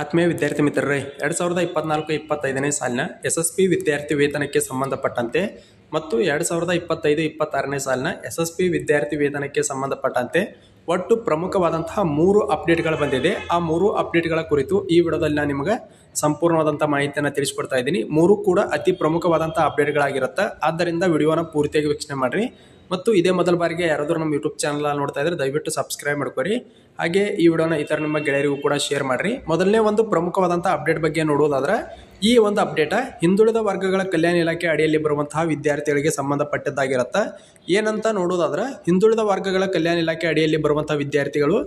ಆತ್ಮೀಯ ವಿದ್ಯಾರ್ಥಿ ಮಿತ್ರರೇ, 2024-25ನೇ ಸಾಲಿನ SSP ವಿದ್ಯಾರ್ಥಿ ವೇತನಕ್ಕೆ ಸಂಬಂಧಪಟ್ಟಂತೆ ಮತ್ತು 2025-26ನೇ ಸಾಲಿನ SSP ವಿದ್ಯಾರ್ಥಿ ವೇತನಕ್ಕೆ ಸಂಬಂಧಪಟ್ಟಂತೆ ಒಟ್ಟು ಪ್ರಮುಖವಾದಂತಹ 3 ಅಪ್ಡೇಟ್ಗಳು ಬಂದಿದೆ. ಆ 3 ಅಪ್ಡೇಟ್ಗಳ ಕುರಿತು ಈ ವಿಡಿಯೋದಲ್ಲಿ ನಾನು ನಿಮಗೆ ಸಂಪೂರ್ಣವಾದಂಥ ಮಾಹಿತಿಯನ್ನು ತಿಳಿಸ್ಕೊಡ್ತಾ ಇದ್ದೀನಿ. 3 ಕೂಡ ಅತಿ ಪ್ರಮುಖವಾದಂಥ ಅಪ್ಡೇಟ್ಗಳಾಗಿರುತ್ತೆ. ಆದ್ದರಿಂದ ವಿಡಿಯೋನ ಪೂರ್ತಿಯಾಗಿ ವೀಕ್ಷಣೆ ಮಾಡಿರಿ. ಮತ್ತು ಇದೇ ಮೊದಲ ಬಾರಿಗೆ ಯಾರಾದರೂ ನಮ್ಮ ಯೂಟ್ಯೂಬ್ ಚಾನಲ್ ನೋಡ್ತಾ ಇದ್ರೆ ದಯವಿಟ್ಟು ಸಬ್ಸ್ಕ್ರೈಬ್ ಮಾಡ್ಕೊರಿ. ಹಾಗೆ ಈ ವಿಡಿಯೋನ ಇತರ ನಿಮ್ಮ ಗೆಳೆಯರಿಗೂ ಕೂಡ ಶೇರ್ ಮಾಡಿರಿ. ಮೊದಲನೇ ಒಂದು ಪ್ರಮುಖವಾದಂಥ ಅಪ್ಡೇಟ್ ಬಗ್ಗೆ ನೋಡೋದಾದ್ರೆ, ಈ ಒಂದು ಅಪ್ಡೇಟ್ ಹಿಂದುಳಿದ ವರ್ಗಗಳ ಕಲ್ಯಾಣ ಇಲಾಖೆ ಅಡಿಯಲ್ಲಿ ಬರುವಂತಹ ವಿದ್ಯಾರ್ಥಿಗಳಿಗೆ ಸಂಬಂಧಪಟ್ಟದ್ದಾಗಿರುತ್ತೆ. ಏನಂತ ನೋಡೋದಾದ್ರೆ, ಹಿಂದುಳಿದ ವರ್ಗಗಳ ಕಲ್ಯಾಣ ಇಲಾಖೆ ಅಡಿಯಲ್ಲಿ ಬರುವಂತಹ ವಿದ್ಯಾರ್ಥಿಗಳು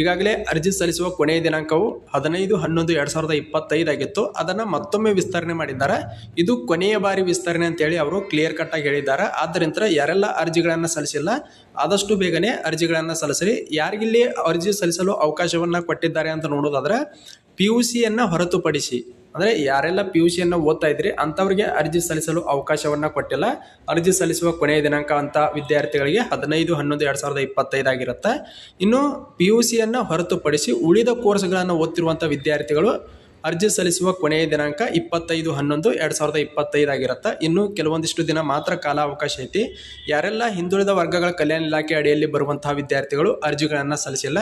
ಈಗಾಗಲೇ ಅರ್ಜಿ ಸಲ್ಲಿಸುವ ಕೊನೆಯ ದಿನಾಂಕವು 15/11/2025 ಆಗಿತ್ತು. ಅದನ್ನು ಮತ್ತೊಮ್ಮೆ ವಿಸ್ತರಣೆ ಮಾಡಿದ್ದಾರೆ. ಇದು ಕೊನೆಯ ಬಾರಿ ವಿಸ್ತರಣೆ ಅಂತೇಳಿ ಅವರು ಕ್ಲಿಯರ್ ಕಟ್ ಆಗಿ ಹೇಳಿದ್ದಾರೆ. ಆದ್ದರಿಂದ ಯಾರೆಲ್ಲ ಅರ್ಜಿಗಳನ್ನು ಸಲ್ಲಿಸಿಲ್ಲ ಆದಷ್ಟು ಬೇಗನೆ ಅರ್ಜಿಗಳನ್ನು ಸಲ್ಲಿಸಿರಿ. ಯಾರಿಗಿಲ್ಲಿ ಅರ್ಜಿ ಸಲ್ಲಿಸಲು ಅವಕಾಶವನ್ನು ಕೊಟ್ಟಿದ್ದಾರೆ ಅಂತ ನೋಡೋದಾದ್ರೆ, PUCಯನ್ನು ಹೊರತುಪಡಿಸಿ, ಅಂದರೆ ಯಾರೆಲ್ಲ PUCಯನ್ನು ಓದ್ತಾ ಇದ್ರಿ ಅಂಥವ್ರಿಗೆ ಅರ್ಜಿ ಸಲ್ಲಿಸಲು ಅವಕಾಶವನ್ನು ಕೊಟ್ಟಿಲ್ಲ. ಅರ್ಜಿ ಸಲ್ಲಿಸುವ ಕೊನೆಯ ದಿನಾಂಕ ಅಂತ ವಿದ್ಯಾರ್ಥಿಗಳಿಗೆ 15/11/2025 ಆಗಿರುತ್ತೆ. ಇನ್ನು PUCಯನ್ನು ಹೊರತುಪಡಿಸಿ ಉಳಿದ ಕೋರ್ಸ್ಗಳನ್ನು ಓದ್ತಿರುವಂಥ ವಿದ್ಯಾರ್ಥಿಗಳು ಅರ್ಜಿ ಸಲ್ಲಿಸುವ ಕೊನೆಯ ದಿನಾಂಕ 25/11/2025 ಆಗಿರುತ್ತೆ. ಇನ್ನು ಕೆಲವೊಂದಿಷ್ಟು ದಿನ ಮಾತ್ರ ಕಾಲಾವಕಾಶ ಐತಿ. ಯಾರೆಲ್ಲ ಹಿಂದುಳಿದ ವರ್ಗಗಳ ಕಲ್ಯಾಣ ಇಲಾಖೆ ಅಡಿಯಲ್ಲಿ ಬರುವಂತಹ ವಿದ್ಯಾರ್ಥಿಗಳು ಅರ್ಜಿಗಳನ್ನು ಸಲ್ಲಿಸಿಲ್ಲ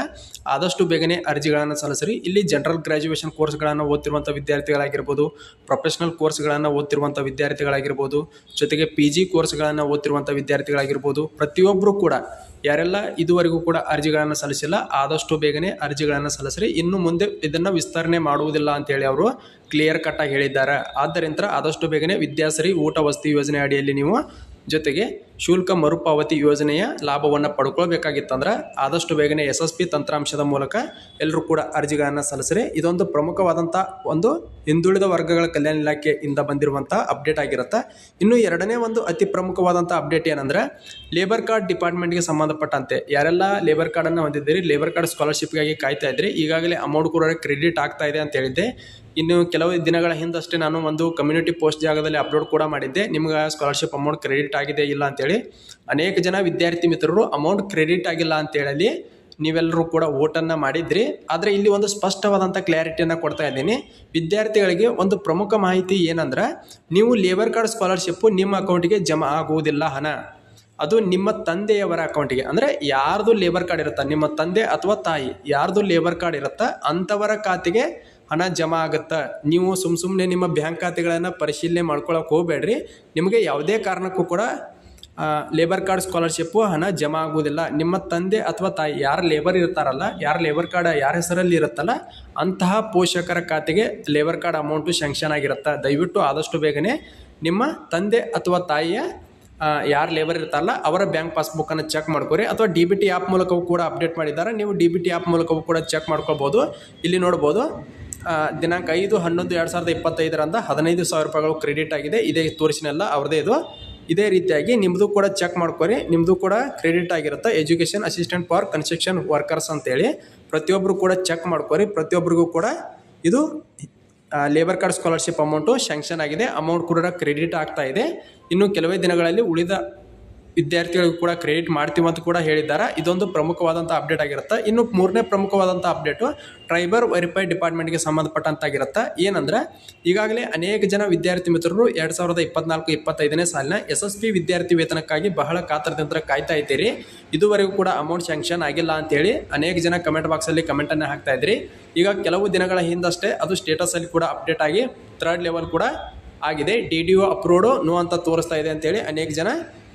ಆದಷ್ಟು ಬೇಗನೆ ಅರ್ಜಿಗಳನ್ನು ಸಲ್ಲಿಸಿರಿ. ಇಲ್ಲಿ ಜನರಲ್ ಗ್ರಾಜ್ಯುಯೇಷನ್ ಕೋರ್ಸ್ಗಳನ್ನು ಓದ್ತಿರುವಂಥ ವಿದ್ಯಾರ್ಥಿಗಳಾಗಿರ್ಬೋದು, ಪ್ರೊಫೆಷನಲ್ ಕೋರ್ಸ್ಗಳನ್ನು ಓದ್ತಿರುವಂಥ ವಿದ್ಯಾರ್ಥಿಗಳಾಗಿರ್ಬೋದು, ಜೊತೆಗೆ PG ಕೋರ್ಸ್ಗಳನ್ನು ಓದ್ತಿರುವಂಥ ವಿದ್ಯಾರ್ಥಿಗಳಾಗಿರ್ಬೋದು, ಪ್ರತಿಯೊಬ್ಬರು ಕೂಡ ಯಾರೆಲ್ಲ ಇದುವರೆಗೂ ಕೂಡ ಅರ್ಜಿಗಳನ್ನು ಸಲ್ಲಿಸಿಲ್ಲ ಆದಷ್ಟು ಬೇಗನೆ ಅರ್ಜಿಗಳನ್ನು ಸಲ್ಲಿಸಿರಿ. ಇನ್ನು ಮುಂದೆ ಇದನ್ನು ವಿಸ್ತರಣೆ ಮಾಡುವುದಿಲ್ಲ ಅಂತೇಳಿ ಅವರು ಕ್ಲಿಯರ್ ಕಟ್ ಆಗಿ ಹೇಳಿದ್ದಾರೆ. ಆದ್ದರಿಂದ ಆದಷ್ಟು ಬೇಗನೆ ವಿದ್ಯಾಸರಿ ಊಟ ವಸತಿ ಯೋಜನೆ ಅಡಿಯಲ್ಲಿ ನೀವು ಜೊತೆಗೆ ಶುಲ್ಕ ಮರುಪಾವತಿ ಯೋಜನೆಯ ಲಾಭವನ್ನು ಪಡ್ಕೊಳ್ಬೇಕಾಗಿತ್ತಂದ್ರೆ ಆದಷ್ಟು ಬೇಗನೆ SSP ತಂತ್ರಾಂಶದ ಮೂಲಕ ಎಲ್ಲರೂ ಕೂಡ ಅರ್ಜಿಗಳನ್ನು ಸಲ್ಲಿಸಿರಿ. ಇದೊಂದು ಪ್ರಮುಖವಾದಂಥ ಒಂದು ಹಿಂದುಳಿದ ವರ್ಗಗಳ ಕಲ್ಯಾಣ ಇಲಾಖೆಯಿಂದ ಬಂದಿರುವಂಥ ಅಪ್ಡೇಟ್ ಆಗಿರುತ್ತೆ. ಇನ್ನು ಎರಡನೇ ಒಂದು ಅತಿ ಪ್ರಮುಖವಾದಂಥ ಅಪ್ಡೇಟ್ ಏನಂದರೆ, ಲೇಬರ್ ಕಾರ್ಡ್ ಡಿಪಾರ್ಟ್ಮೆಂಟ್ಗೆ ಸಂಬಂಧಪಟ್ಟಂತೆ ಯಾರೆಲ್ಲ ಲೇಬರ್ ಕಾರ್ಡನ್ನು ಹೊಂದಿದ್ದೀರಿ, ಲೇಬರ್ ಕಾರ್ಡ್ ಸ್ಕಾಲರ್ಶಿಪ್ಗಾಗಿ ಕಾಯ್ತಾ ಇದ್ರಿ, ಈಗಾಗಲೇ ಅಮೌಂಟ್ ಕೂಡ ಕ್ರೆಡಿಟ್ ಆಗ್ತಾ ಇದೆ ಅಂತ ಹೇಳಿದ್ದೆ. ಇನ್ನು ಕೆಲವು ದಿನಗಳ ಹಿಂದಷ್ಟೇ ನಾನು ಒಂದು ಕಮ್ಯುನಿಟಿ ಪೋಸ್ಟ್ ಜಾಗದಲ್ಲಿ ಅಪ್ಲೋಡ್ ಕೂಡ ಮಾಡಿದ್ದೆ, ನಿಮ್ಗೆ ಸ್ಕಾಲರ್ಶಿಪ್ ಅಮೌಂಟ್ ಕ್ರೆಡಿಟ್ ಆಗಿದೆ ಇಲ್ಲ ಅಂತೇಳಿ. ಅನೇಕ ಜನ ವಿದ್ಯಾರ್ಥಿ ಮಿತ್ರರು ಅಮೌಂಟ್ ಕ್ರೆಡಿಟ್ ಆಗಿಲ್ಲ ಅಂತೇಳಿ ನೀವೆಲ್ಲರೂ ಕೂಡ ವೋಟನ್ನು ಮಾಡಿದ್ರಿ. ಆದರೆ ಇಲ್ಲಿ ಒಂದು ಸ್ಪಷ್ಟವಾದಂಥ ಕ್ಲಾರಿಟಿಯನ್ನು ಕೊಡ್ತಾ ಇದ್ದೀನಿ. ವಿದ್ಯಾರ್ಥಿಗಳಿಗೆ ಒಂದು ಪ್ರಮುಖ ಮಾಹಿತಿ ಏನಂದ್ರೆ, ನೀವು ಲೇಬರ್ ಕಾರ್ಡ್ ಸ್ಕಾಲರ್ಶಿಪ್ಪು ನಿಮ್ಮ ಅಕೌಂಟಿಗೆ ಜಮಾ ಆಗುವುದಿಲ್ಲ. ಹಣ ಅದು ನಿಮ್ಮ ತಂದೆಯವರ ಅಕೌಂಟಿಗೆ, ಅಂದರೆ ಯಾರ್ದು ಲೇಬರ್ ಕಾರ್ಡ್ ಇರುತ್ತೆ, ನಿಮ್ಮ ತಂದೆ ಅಥವಾ ತಾಯಿ ಯಾರ್ದು ಲೇಬರ್ ಕಾರ್ಡ್ ಇರುತ್ತೆ ಅಂಥವರ ಖಾತೆಗೆ ಹಣ ಜಮಾ ಆಗುತ್ತೆ. ನೀವು ಸುಮ್ಮನೆ ನಿಮ್ಮ ಬ್ಯಾಂಕ್ ಖಾತೆಗಳನ್ನು ಪರಿಶೀಲನೆ ಮಾಡ್ಕೊಳಕ್ಕೆ ಹೋಗಬೇಡ್ರಿ. ನಿಮಗೆ ಯಾವುದೇ ಕಾರಣಕ್ಕೂ ಕೂಡ ಲೇಬರ್ ಕಾರ್ಡ್ ಸ್ಕಾಲರ್ಶಿಪ್ಪು ಹಣ ಜಮಾ ಆಗುವುದಿಲ್ಲ. ನಿಮ್ಮ ತಂದೆ ಅಥವಾ ತಾಯಿ ಯಾರು ಲೇಬರ್ ಇರ್ತಾರಲ್ಲ, ಯಾರು ಲೇಬರ್ ಕಾರ್ಡ್ ಯಾರ ಹೆಸರಲ್ಲಿ ಇರುತ್ತಲ್ಲ ಅಂತಹ ಪೋಷಕರ ಖಾತೆಗೆ ಲೇಬರ್ ಕಾರ್ಡ್ ಅಮೌಂಟು ಶಾಂಕ್ಷನ್ ಆಗಿರುತ್ತೆ. ದಯವಿಟ್ಟು ಆದಷ್ಟು ಬೇಗನೆ ನಿಮ್ಮ ತಂದೆ ಅಥವಾ ತಾಯಿಯ ಯಾರು ಲೇಬರ್ ಇರ್ತಾರಲ್ಲ ಅವರ ಬ್ಯಾಂಕ್ ಪಾಸ್ಬುಕ್ಕನ್ನು ಚೆಕ್ ಮಾಡ್ಕೊರಿ. ಅಥವಾ DBT ಆ್ಯಪ್ ಮೂಲಕವೂ ಕೂಡ ಅಪ್ಡೇಟ್ ಮಾಡಿದ್ದಾರೆ. ನೀವು DBT ಆ್ಯಪ್ ಮೂಲಕವೂ ಕೂಡ ಚೆಕ್ ಮಾಡ್ಕೊಳ್ಬೋದು. ಇಲ್ಲಿ ನೋಡ್ಬೋದು, ದಿನಾಂಕ 5/11/2025 15,000 ರೂಪಾಯಿಗಳು ಕ್ರೆಡಿಟ್ ಆಗಿದೆ. ಇದೇ ತೋರಿಸಿನಲ್ಲ ಅವ್ರದ್ದೇ ಇದು. ಇದೇ ರೀತಿಯಾಗಿ ನಿಮ್ಮದು ಕೂಡ ಚೆಕ್ ಮಾಡ್ಕೊರಿ, ನಿಮ್ಮದು ಕೂಡ ಕ್ರೆಡಿಟ್ ಆಗಿರುತ್ತೆ. Education assistant for construction workers ಅಂತೇಳಿ ಪ್ರತಿಯೊಬ್ಬರು ಕೂಡ ಚೆಕ್ ಮಾಡ್ಕೊರಿ. ಪ್ರತಿಯೊಬ್ಬರಿಗೂ ಕೂಡ ಇದು labour card scholarship amount sanction ಆಗಿದೆ. ಅಮೌಂಟ್ ಕೂಡ ಕ್ರೆಡಿಟ್ ಆಗ್ತಾ ಇದೆ. ಇನ್ನು ಕೆಲವೇ ದಿನಗಳಲ್ಲಿ ಉಳಿದ ವಿದ್ಯಾರ್ಥಿಗಳಿಗೂ ಕೂಡ ಕ್ರೆಡಿಟ್ ಮಾಡ್ತೀವಿ ಅಂತ ಕೂಡ ಹೇಳಿದ್ದಾರೆ. ಇದೊಂದು ಪ್ರಮುಖವಾದಂಥ ಅಪ್ಡೇಟ್ ಆಗಿರುತ್ತೆ. ಇನ್ನು ಮೂರನೇ ಪ್ರಮುಖವಾದಂಥ ಅಪ್ಡೇಟು ಟ್ರೈಬರ್ ವೆರಿಫೈ ಡಿಪಾರ್ಟ್ಮೆಂಟ್ಗೆ ಸಂಬಂಧಪಟ್ಟಂತಾಗಿರುತ್ತೆ. ಏನಂದರೆ, ಈಗಾಗಲೇ ಅನೇಕ ಜನ ವಿದ್ಯಾರ್ಥಿ ಮಿತ್ರರು 2024-25ನೇ ಸಾಲಿನ SSP ವಿದ್ಯಾರ್ಥಿ ವೇತನಕ್ಕಾಗಿ ಬಹಳ ಕಾತರದಿಂದ ಕಾಯ್ತಾ ಇದ್ದೀರಿ. ಇದುವರೆಗೂ ಕೂಡ ಅಮೌಂಟ್ ಶಾಂಕ್ಷನ್ ಆಗಿಲ್ಲ ಅಂತೇಳಿ ಅನೇಕ ಜನ ಕಮೆಂಟ್ ಬಾಕ್ಸಲ್ಲಿ ಕಮೆಂಟನ್ನು ಹಾಕ್ತಾ ಇದ್ರಿ. ಈಗ ಕೆಲವು ದಿನಗಳ ಹಿಂದಷ್ಟೇ ಅದು ಸ್ಟೇಟಸಲ್ಲಿ ಕೂಡ ಅಪ್ಡೇಟ್ ಆಗಿ 3rd ಲೆವೆಲ್ ಕೂಡ ಆಗಿದೆ. DDO ಅಪ್ರೂವ್ಡು ನೋ ಅಂತ ತೋರಿಸ್ತಾ ಇದೆ ಅಂತೇಳಿ ಅನೇಕ ಜನ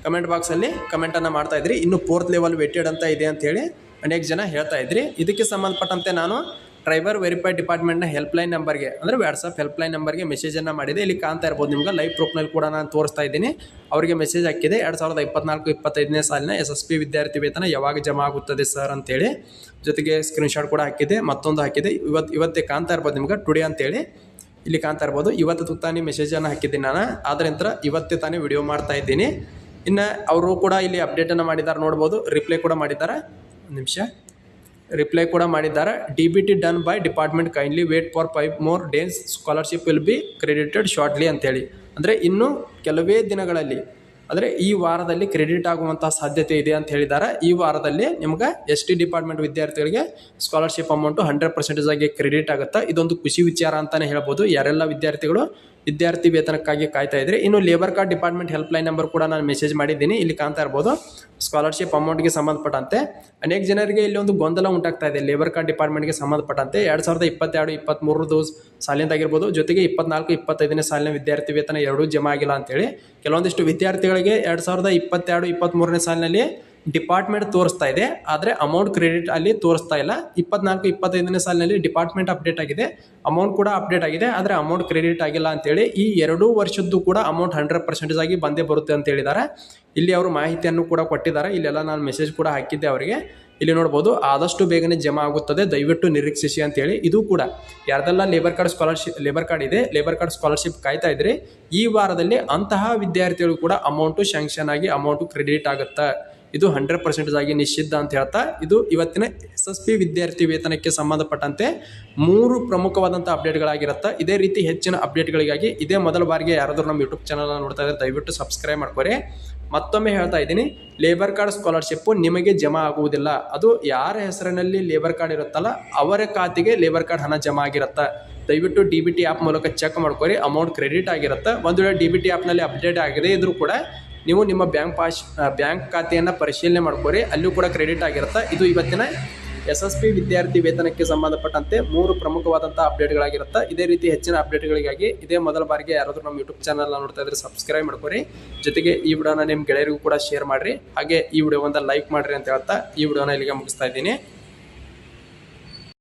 ಕಮೆಂಟ್ ಬಾಕ್ಸಲ್ಲಿ ಕಮೆಂಟನ್ನು ಮಾಡ್ತಾ ಇದ್ರಿ. ಇನ್ನು 4th ಲೆವೆಲ್ ವೇಟೆಡ್ ಅಂತ ಇದೆ ಅಂತೇಳಿ ಅನೇಕ ಜನ ಹೇಳ್ತಾ ಇದ್ರಿ. ಇದಕ್ಕೆ ಸಂಬಂಧಪಟ್ಟಂತೆ ನಾನು ಟ್ರೈಬರ್ ವೆರಿಫೈ ಡಿಪಾರ್ಟ್ಮೆಂಟ್ನ ಹೆಲ್ಪ್ಲೈನ್ ನಂಬರ್ಗೆ, ಅಂದರೆ ವಾಟ್ಸಪ್ ಹೆಲ್ಪ್ಲೈನ್ ನಂಬರ್ಗೆ ಮೆಸೇಜನ್ನು ಮಾಡಿದೆ. ಇಲ್ಲಿ ಕಾಣ್ತಾ ಇರ್ಬೋದು ನಿಮ್ಗೆ ಲೈವ್ ಪ್ರೂಫ್ನಲ್ಲಿ ಕೂಡ ನಾನು ತೋರಿಸ್ತಾ ಇದ್ದೀನಿ. ಅವರಿಗೆ ಮೆಸೇಜ್ ಹಾಕಿದೆ, 2024-25ನೇ ಸಾಲಿನ SSP ವಿದ್ಯಾರ್ಥಿ ವೇತನ ಯಾವಾಗ ಜಮಾ ಆಗುತ್ತದೆ ಸರ್ ಅಂತೇಳಿ. ಜೊತೆಗೆ ಸ್ಕ್ರೀನ್ಶಾಟ್ ಕೂಡ ಹಾಕಿದೆ, ಮತ್ತೊಂದು ಹಾಕಿದೆ. ಇವತ್ತೇ ಕಾಣ್ತಾ ಇರ್ಬೋದು ನಿಮ್ಗೆ ಟುಡೇ ಅಂತೇಳಿ ಇಲ್ಲಿ ಕಾಣ್ತಾ ಇರ್ಬೋದು. ಇವತ್ತು ತಾನೇ ಮೆಸೇಜನ್ನು ಹಾಕಿದ್ದೀನಿ ನಾನು, ಆದ್ದರಿಂದ ಇವತ್ತೇ ತಾನೇ ವಿಡಿಯೋ ಮಾಡ್ತಾ ಇದ್ದೀನಿ. ಇನ್ನು ಅವರು ಕೂಡ ಇಲ್ಲಿ ಅಪ್ಡೇಟನ್ನು ಮಾಡಿದ್ದಾರೆ, ನೋಡ್ಬೋದು. ರಿಪ್ಲೈ ಕೂಡ ಮಾಡಿದ್ದಾರೆ, ಒಂದು ನಿಮಿಷ ರಿಪ್ಲೈ ಕೂಡ ಮಾಡಿದ್ದಾರೆ. DBT done by department, kindly wait for 5 more days, scholarship will be credited shortly ಅಂತೇಳಿ. ಅಂದರೆ ಇನ್ನು ಕೆಲವೇ ದಿನಗಳಲ್ಲಿ ಅಂದರೆ ಈ ವಾರದಲ್ಲಿ ಕ್ರೆಡಿಟ್ ಆಗುವಂತಹ ಸಾಧ್ಯತೆ ಇದೆ ಅಂತ ಹೇಳಿದ್ದಾರೆ. ಈ ವಾರದಲ್ಲಿ ನಿಮ್ಗೆ ST ಡಿಪಾರ್ಟ್ಮೆಂಟ್ ವಿದ್ಯಾರ್ಥಿಗಳಿಗೆ ಸ್ಕಾಲರ್ಶಿಪ್ ಅಮೌಂಟು 100% ಆಗಿ ಕ್ರೆಡಿಟ್ ಆಗುತ್ತೆ. ಇದೊಂದು ಖುಷಿ ವಿಚಾರ ಅಂತಲೇ ಹೇಳ್ಬೋದು. ಯಾರೆಲ್ಲ ವಿದ್ಯಾರ್ಥಿಗಳು ವಿದ್ಯಾರ್ಥಿ ವೇತನಕ್ಕಾಗಿ ಕಾಯ್ತಾ ಇದ್ರೆ. ಇನ್ನು labour card department helpline number ಕೂಡ ನಾನು ಮೆಸೇಜ್ ಮಾಡಿದ್ದೀನಿ, ಇಲ್ಲಿ ಕಾಣ್ತಾ ಇರ್ಬೋದು. ಸ್ಕಾಲರ್ಶಿಪ್ ಅಮೌಂಟ್ಗೆ ಸಂಬಂಧಪಟ್ಟಂತೆ ಅನೇಕ ಜನರಿಗೆ ಇಲ್ಲಿ ಒಂದು ಗೊಂದಲ ಉಂಟಾಗ್ತಾ ಇದೆ. ಲೇಬರ್ ಕಾರ್ಡ್ ಡಿಪಾರ್ಟ್ಮೆಂಟ್ಗೆ ಸಂಬಂಧಪಟ್ಟಂತೆ 2022-23 ಸಾಲಿನದಾಗಿರ್ಬೋದು, ಜೊತೆಗೆ 24-25ನೇ ಸಾಲಿನ ವಿದ್ಯಾರ್ಥಿ ವೇತನ ಎರಡೂ ಜಮಾ ಆಗಿಲ್ಲ ಅಂತೇಳಿ ಕೆಲವೊಂದಿಷ್ಟು ವಿದ್ಯಾರ್ಥಿಗಳಿಗೆ 2022-23ನೇ ಸಾಲಿನಲ್ಲಿ ಡಿಪಾರ್ಟ್ಮೆಂಟ್ ತೋರಿಸ್ತಾ ಇದೆ, ಆದರೆ ಅಮೌಂಟ್ ಕ್ರೆಡಿಟ್ ಅಲ್ಲಿ ತೋರಿಸ್ತಾ ಇಲ್ಲ. 24-25ನೇ ಸಾಲಿನಲ್ಲಿ ಡಿಪಾರ್ಟ್ಮೆಂಟ್ ಅಪ್ಡೇಟ್ ಆಗಿದೆ, ಅಮೌಂಟ್ ಕೂಡ ಅಪ್ಡೇಟ್ ಆಗಿದೆ, ಆದರೆ ಅಮೌಂಟ್ ಕ್ರೆಡಿಟ್ ಆಗಿಲ್ಲ ಅಂತೇಳಿ ಈ 2 ವರ್ಷದ್ದು ಕೂಡ ಅಮೌಂಟ್ 100% ಆಗಿ ಬಂದೇ ಬರುತ್ತೆ ಅಂತ ಹೇಳಿದ್ದಾರೆ. ಇಲ್ಲಿ ಅವರು ಮಾಹಿತಿಯನ್ನು ಕೂಡ ಕೊಟ್ಟಿದ್ದಾರೆ. ಇಲ್ಲೆಲ್ಲ ನಾನು ಮೆಸೇಜ್ ಕೂಡ ಹಾಕಿದ್ದೆ ಅವರಿಗೆ. ಇಲ್ಲಿ ನೋಡ್ಬೋದು, ಆದಷ್ಟು ಬೇಗನೆ ಜಮಾ ಆಗುತ್ತದೆ, ದಯವಿಟ್ಟು ನಿರೀಕ್ಷಿಸಿ ಅಂತೇಳಿ. ಇದು ಕೂಡ ಯಾರ್ದೆಲ್ಲ ಲೇಬರ್ ಕಾರ್ಡ್ ಇದೆ, ಲೇಬರ್ ಕಾರ್ಡ್ ಸ್ಕಾಲರ್ಶಿಪ್ ಕಾಯ್ತಾ ಇದ್ರೆ ಈ ವಾರದಲ್ಲಿ ಅಂತಹ ವಿದ್ಯಾರ್ಥಿಗಳು ಕೂಡ ಅಮೌಂಟು ಶಾಂಕ್ಷನ್ ಆಗಿ ಅಮೌಂಟು ಕ್ರೆಡಿಟ್ ಆಗುತ್ತೆ. ಇದು 100% ಆಗಿ ನಿಶ್ಚಿತ ಅಂತ ಹೇಳ್ತಾ, ಇದು ಇವತ್ತಿನ SSP ವಿದ್ಯಾರ್ಥಿ ವೇತನಕ್ಕೆ ಸಂಬಂಧಪಟ್ಟಂತೆ 3 ಪ್ರಮುಖವಾದಂಥ ಅಪ್ಡೇಟ್ಗಳಾಗಿರುತ್ತೆ. ಇದೇ ರೀತಿ ಹೆಚ್ಚಿನ ಅಪ್ಡೇಟ್ಗಳಿಗಾಗಿ ಇದೇ ಮೊದಲ ಬಾರಿಗೆ ಯಾರಾದರೂ ನಮ್ಮ ಯೂಟ್ಯೂಬ್ ಚಾನಲ್ ನೋಡ್ತಾ ಇದ್ದಾರೆ ದಯವಿಟ್ಟು ಸಬ್ಸ್ಕ್ರೈಬ್ ಮಾಡ್ಕೊರಿ. ಮತ್ತೊಮ್ಮೆ ಹೇಳ್ತಾ ಇದ್ದೀನಿ, ಲೇಬರ್ ಕಾರ್ಡ್ ಸ್ಕಾಲರ್ಶಿಪ್ಪು ನಿಮಗೆ ಜಮಾ ಆಗುವುದಿಲ್ಲ. ಅದು ಯಾರ ಹೆಸರಿನಲ್ಲಿ ಲೇಬರ್ ಕಾರ್ಡ್ ಇರುತ್ತಲ್ಲ ಅವರ ಖಾತೆಗೆ ಲೇಬರ್ ಕಾರ್ಡ್ ಹಣ ಜಮಾ ಆಗಿರುತ್ತೆ. ದಯವಿಟ್ಟು DBT ಆ್ಯಪ್ ಮೂಲಕ ಚೆಕ್ ಮಾಡ್ಕೊರಿ, ಅಮೌಂಟ್ ಕ್ರೆಡಿಟ್ ಆಗಿರುತ್ತೆ. ಒಂದು ವೇಳೆ DBT ಆ್ಯಪ್ನಲ್ಲಿ ಅಪ್ಡೇಟ್ ಆಗದೇ ಇದ್ರೂ ಕೂಡ ನೀವು ನಿಮ್ಮ ಬ್ಯಾಂಕ್ ಖಾತೆಯನ್ನು ಪರಿಶೀಲನೆ ಮಾಡ್ಕೊರಿ, ಅಲ್ಲೂ ಕೂಡ ಕ್ರೆಡಿಟ್ ಆಗಿರುತ್ತೆ. ಇದು ಇವತ್ತಿನ SSP ವಿದ್ಯಾರ್ಥಿ ವೇತನಕ್ಕೆ ಸಂಬಂಧಪಟ್ಟಂತೆ 3 ಪ್ರಮುಖವಾದಂಥ ಅಪ್ಡೇಟ್ಗಳಾಗಿರುತ್ತೆ. ಇದೇ ರೀತಿ ಹೆಚ್ಚಿನ ಅಪ್ಡೇಟ್ಗಳಿಗಾಗಿ ಇದೇ ಮೊದಲ ಬಾರಿಗೆ ಯಾರಾದರೂ ನಮ್ಮ ಯೂಟ್ಯೂಬ್ ಚಾನಲ್ನ ನೋಡ್ತಾ ಇದ್ರೆ ಸಬ್ಸ್ಕ್ರೈಬ್ ಮಾಡ್ಕೊರಿ. ಜೊತೆಗೆ ಈ ವಿಡಿಯೋನ ನಿಮ್ಮ ಗೆಳೆಯರಿಗೂ ಕೂಡ ಶೇರ್ ಮಾಡಿರಿ, ಹಾಗೆ ಈ ವಿಡಿಯೋ ಒಂದು ಲೈಕ್ ಮಾಡಿರಿ ಅಂತ ಹೇಳ್ತಾ ಈ ವಿಡಿಯೋನ ಇಲ್ಲಿಗೆ ಮುಗಿಸ್ತಾ ಇದ್ದೀನಿ.